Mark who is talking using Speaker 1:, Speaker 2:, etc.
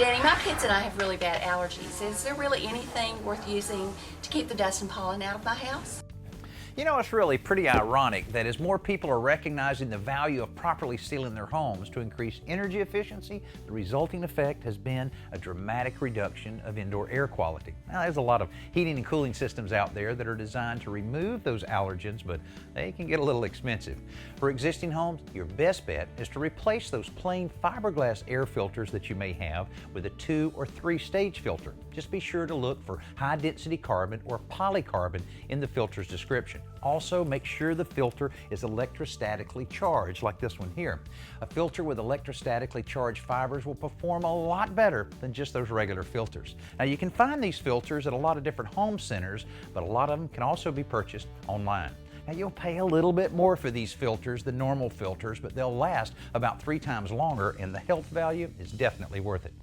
Speaker 1: Danny, my kids and I have really bad allergies. Is there really anything worth using to keep the dust and pollen out of my house?
Speaker 2: You know, it's really pretty ironic that as more people are recognizing the value of properly sealing their homes to increase energy efficiency, the resulting effect has been a dramatic reduction of indoor air quality. Now, there's a lot of heating and cooling systems out there that are designed to remove those allergens, but they can get a little expensive. For existing homes, your best bet is to replace those plain fiberglass air filters that you may have with a 2 or 3 stage filter. Just be sure to look for high density carbon or polycarbon in the filter's description. Also, make sure the filter is electrostatically charged, like this one here. A filter with electrostatically charged fibers will perform a lot better than just those regular filters. Now, you can find these filters at a lot of different home centers, but a lot of them can also be purchased online. Now, you'll pay a little bit more for these filters than normal filters, but they'll last about 3 times longer, and the health value is definitely worth it.